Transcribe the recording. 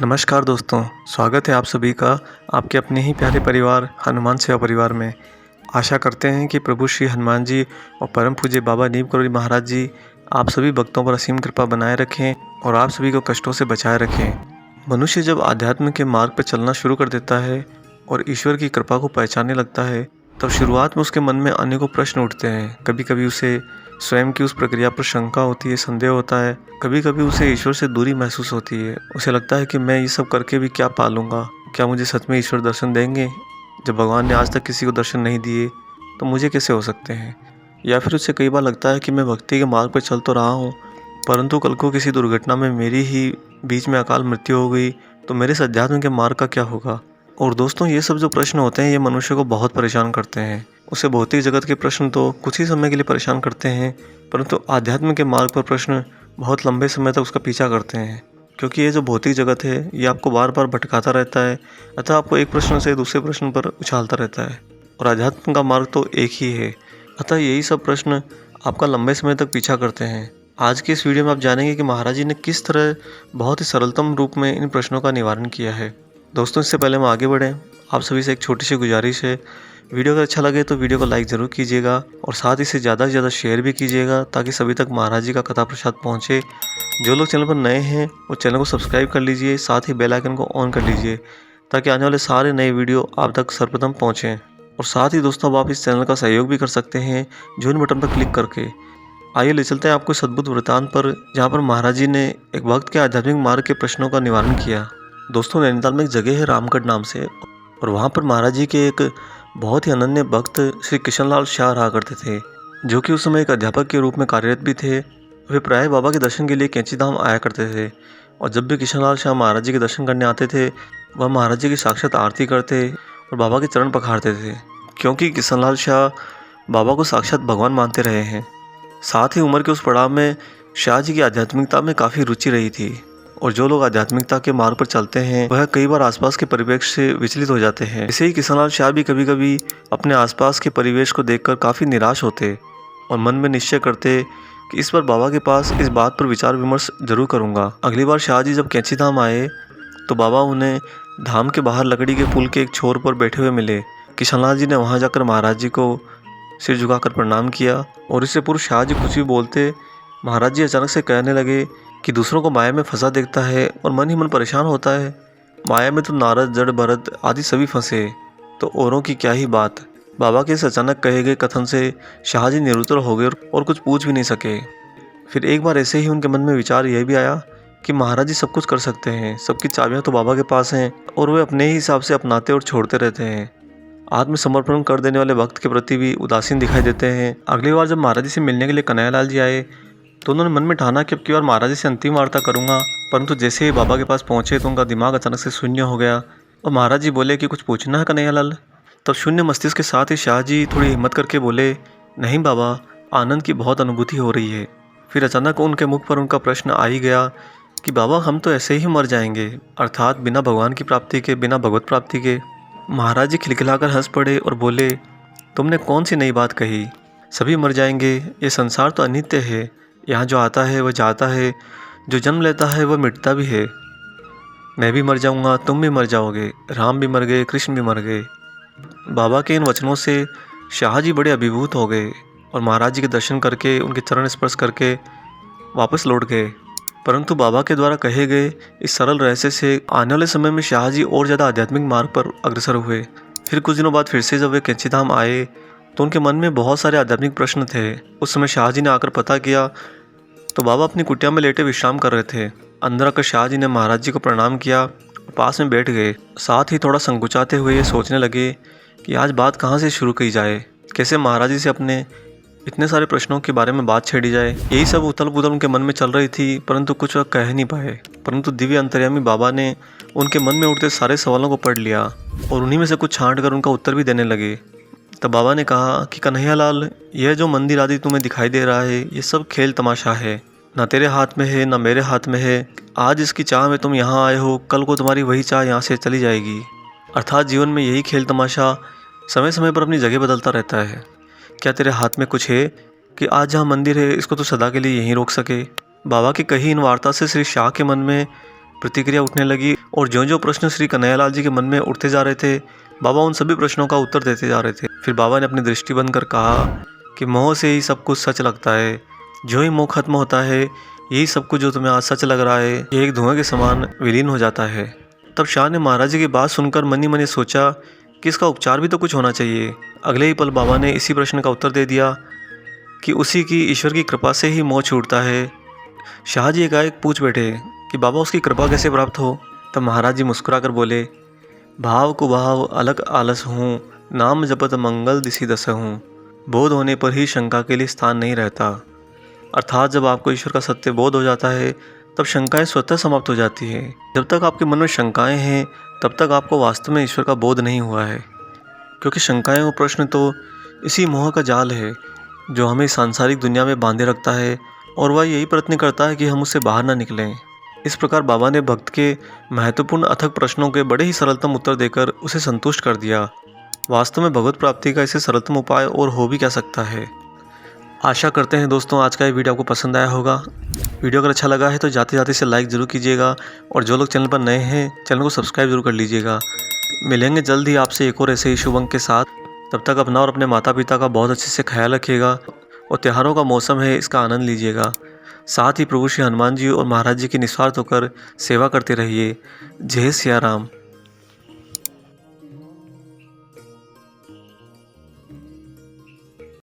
नमस्कार दोस्तों, स्वागत है आप सभी का आपके अपने ही प्यारे परिवार हनुमान सेवा परिवार में। आशा करते हैं कि प्रभु श्री हनुमान जी और परम पूज्य बाबा नीम करोली महाराज जी आप सभी भक्तों पर असीम कृपा बनाए रखें और आप सभी को कष्टों से बचाए रखें। मनुष्य जब आध्यात्म के मार्ग पर चलना शुरू कर देता है और ईश्वर की कृपा को पहचानने लगता है, तब शुरुआत में उसके मन में अनेकों प्रश्न उठते हैं। कभी कभी उसे स्वयं की उस प्रक्रिया पर शंका होती है, संदेह होता है। कभी कभी उसे ईश्वर से दूरी महसूस होती है। उसे लगता है कि मैं ये सब करके भी क्या पालूंगा, क्या मुझे सच में ईश्वर दर्शन देंगे? जब भगवान ने आज तक किसी को दर्शन नहीं दिए तो मुझे कैसे हो सकते हैं? या फिर उसे कई बार लगता है कि मैं भक्ति के मार्ग पर चल तो रहा हूँ, परंतु कल को किसी दुर्घटना में मेरी ही बीच में अकाल मृत्यु हो गई तो मेरे इस अध्यात्म के मार्ग का क्या होगा? और दोस्तों, ये सब जो प्रश्न होते हैं ये मनुष्य को बहुत परेशान करते हैं। उसे भौतिक जगत के प्रश्न तो कुछ ही समय के लिए परेशान करते हैं, परंतु आध्यात्म के मार्ग पर प्रश्न बहुत लंबे समय तक उसका पीछा करते हैं। क्योंकि ये जो भौतिक जगत है ये आपको बार बार भटकाता रहता है, अतः आपको एक प्रश्न से दूसरे प्रश्न पर उछालता रहता है। और आध्यात्म का मार्ग तो एक ही है, अतः यही सब प्रश्न आपका लंबे समय तक पीछा करते हैं। आज की इस वीडियो में आप जानेंगे कि महाराज जी ने किस तरह बहुत ही सरलतम रूप में इन प्रश्नों का निवारण किया है। दोस्तों, इससे पहले हम आगे बढ़ें, आप सभी से एक छोटी सी गुजारिश है। वीडियो अगर अच्छा लगे तो वीडियो को लाइक ज़रूर कीजिएगा और साथ ही इसे ज़्यादा से ज़्यादा शेयर भी कीजिएगा ताकि सभी तक महाराज जी का कथा प्रसाद पहुँचे। जो लोग चैनल पर नए हैं वो चैनल को सब्सक्राइब कर लीजिए, साथ ही बेल आइकन को ऑन कर लीजिए ताकि आने वाले सारे नए वीडियो आप तक सर्वप्रथम पहुँचें। और साथ ही दोस्तों, अब आप इस चैनल का सहयोग भी कर सकते हैं ज्वाइन बटन पर क्लिक करके। आइए ले चलते हैं आपको इस अद्भुत वृतांत पर, जहाँ पर महाराज जी ने एक भक्त के आध्यात्मिक मार्ग के प्रश्नों का निवारण किया। दोस्तों, नैनीताल में एक जगह है रामगढ़ नाम से, और वहाँ पर महाराज जी के एक बहुत ही अनन्य भक्त श्री किशनलाल शाह रहा करते थे, जो कि उस समय एक अध्यापक के रूप में कार्यरत भी थे। वे प्राय बाबा के दर्शन के लिए कैंची धाम आया करते थे, और जब भी किशनलाल शाह महाराज जी के दर्शन करने आते थे वह महाराज जी की साक्षात आरती करते और बाबा के चरण पखारते थे, क्योंकि किशनलाल शाह बाबा को साक्षात भगवान मानते रहे हैं। साथ ही उम्र के उस पड़ाव में शाह जी की आध्यात्मिकता में काफ़ी रुचि रही थी, और जो लोग आध्यात्मिकता के मार्ग पर चलते हैं वह कई बार आसपास के परिवेश से विचलित हो जाते हैं। इसे ही किशनलाल शाह भी कभी कभी अपने आसपास के परिवेश को देखकर काफ़ी निराश होते और मन में निश्चय करते कि इस बार बाबा के पास इस बात पर विचार विमर्श जरूर करूँगा। अगली बार शाह जी जब कैंची धाम आए तो बाबा उन्हें धाम के बाहर लकड़ी के पुल के एक छोर पर बैठे हुए मिले। किशनलाल जी ने वहाँ जाकर महाराज जी को सिर झुकाकर प्रणाम किया, और इससे पूर्व शाह जी कुछ भी बोलते महाराज जी अचानक से कहने लगे कि दूसरों को माया में फंसा देखता है और मन ही मन परेशान होता है। माया में तो नारद, जड़, भरत आदि सभी फंसे, तो औरों की क्या ही बात। बाबा के इस अचानक कहे गए कथन से शाह जी निरुत्तर हो गए और कुछ पूछ भी नहीं सके। फिर एक बार ऐसे ही उनके मन में विचार यह भी आया कि महाराज जी सब कुछ कर सकते हैं, सबकी चाबियाँ तो बाबा के पास हैं और वे अपने ही हिसाब से अपनाते और छोड़ते रहते हैं। आत्मसमर्पण कर देने वाले भक्त के प्रति भी उदासीन दिखाई देते हैं। अगली बार जब महाराज जी से मिलने के लिए कन्हैयालाल जी आए तो उन्होंने मन में ठाना कि अब की बार महाराज जी से अंतिम वार्ता करूंगा, परंतु जैसे ही बाबा के पास पहुंचे तो उनका दिमाग अचानक से शून्य हो गया और महाराज जी बोले कि कुछ पूछना है कन्हैयालाल? तब शून्य मस्तिष्क के साथ ही शाह जी थोड़ी हिम्मत करके बोले, नहीं बाबा, आनंद की बहुत अनुभूति हो रही है। फिर अचानक उनके मुख पर उनका प्रश्न आ ही गया कि बाबा, हम तो ऐसे ही मर जाएंगे, अर्थात बिना भगवान की प्राप्ति के, बिना भगवत प्राप्ति के। महाराज जी खिलखिलाकर हंस पड़े और बोले, तुमने कौन सी नई बात कही? सभी मर जाएंगे, ये संसार तो अनित्य है। यहाँ जो आता है वह जाता है, जो जन्म लेता है वह मिटता भी है। मैं भी मर जाऊँगा, तुम भी मर जाओगे, राम भी मर गए, कृष्ण भी मर गए। बाबा के इन वचनों से शाह जी बड़े अभिभूत हो गए और महाराज जी के दर्शन करके, उनके चरण स्पर्श करके वापस लौट गए। परंतु बाबा के द्वारा कहे गए इस सरल रहस्य से आने वाले समय में शाह जी और ज़्यादा आध्यात्मिक मार्ग पर अग्रसर हुए। फिर कुछ दिनों बाद फिर से जब वे कैंची धाम आए तो उनके मन में बहुत सारे आध्यात्मिक प्रश्न थे। उस समय शाह जी ने आकर पता किया तो बाबा अपनी कुटिया में लेटे विश्राम कर रहे थे। अंदर आकर शाह जी ने महाराज जी को प्रणाम किया और पास में बैठ गए। साथ ही थोड़ा संकुचाते हुए ये सोचने लगे कि आज बात कहाँ से शुरू की जाए, कैसे महाराज जी से अपने इतने सारे प्रश्नों के बारे में बात छेड़ी जाए। यही सब उथल पुथल उनके मन में चल रही थी, परंतु कुछ वह कह नहीं पाए। परंतु दिव्य अंतर्यामी बाबा ने उनके मन में उठते सारे सवालों को पढ़ लिया और उन्हीं में से कुछ छांट कर उनका उत्तर भी देने लगे। तब बाबा ने कहा कि कन्हैयालाल, यह जो मंदिर आदि तुम्हें दिखाई दे रहा है ये सब खेल तमाशा है, ना तेरे हाथ में है ना मेरे हाथ में है। आज इसकी चाह में तुम यहाँ आए हो, कल को तुम्हारी वही चाह यहाँ से चली जाएगी। अर्थात जीवन में यही खेल तमाशा समय समय पर अपनी जगह बदलता रहता है। क्या तेरे हाथ में कुछ है कि आज जहाँ मंदिर है इसको तो सदा के लिए यहीं रोक सके? बाबा की कही इन वार्ता से श्री शाह के मन में प्रतिक्रिया उठने लगी और जो जो प्रश्न श्री कन्हैयालाल जी के मन में उठते जा रहे थे, बाबा उन सभी प्रश्नों का उत्तर देते जा रहे थे। फिर बाबा ने अपनी दृष्टि बंद कर कहा कि मोह से ही सब कुछ सच लगता है। जो ही मोह खत्म होता है, यही सब कुछ जो तुम्हें आज सच लग रहा है, ये एक धुआं के समान विलीन हो जाता है। तब शाह ने महाराज जी की बात सुनकर मन ही मन सोचा कि इसका उपचार भी तो कुछ होना चाहिए। अगले ही पल बाबा ने इसी प्रश्न का उत्तर दे दिया कि उसी की ईश्वर की कृपा से ही मोह छूटता है। शाह जी एकाएक पूछ बैठे कि बाबा उसकी कृपा कैसे प्राप्त हो। तब महाराज जी मुस्कुरा कर बोले, भाव कुभाव अलग आलस हूँ, नाम जपत मंगल दिसी दस हूँ। बोध होने पर ही शंका के लिए स्थान नहीं रहता। अर्थात जब आपको ईश्वर का सत्य बोध हो जाता है, तब शंकाएं स्वतः समाप्त हो जाती है। जब तक आपके मन में शंकाएं हैं, तब तक आपको वास्तव में ईश्वर का बोध नहीं हुआ है, क्योंकि शंकाएं और प्रश्न तो इसी मोह का जाल है जो हमें सांसारिक दुनिया में बांधे रखता है, और वह यही प्रयत्न करता है कि हम उससे बाहर ना निकलें। इस प्रकार बाबा ने भक्त के महत्वपूर्ण अथक प्रश्नों के बड़े ही सरलतम उत्तर देकर उसे संतुष्ट कर दिया। वास्तव में भगवत प्राप्ति का इससे सरलतम उपाय और हो भी क्या सकता है। आशा करते हैं दोस्तों आज का ये वीडियो आपको पसंद आया होगा। वीडियो अगर अच्छा लगा है तो जाते जाते इसे लाइक ज़रूर कीजिएगा, और जो लोग चैनल पर नए हैं चैनल को सब्सक्राइब जरूर कर लीजिएगा। मिलेंगे जल्द ही आपसे एक और ऐसे ही शुभ अंक के साथ। तब तक अपना और अपने माता पिता का बहुत अच्छे से ख्याल रखिएगा, और त्योहारों का मौसम है, इसका आनंद लीजिएगा। साथ ही प्रभु श्री हनुमान जी और महाराज जी की निस्वार्थ होकर सेवा करते रहिए। जय सिया राम।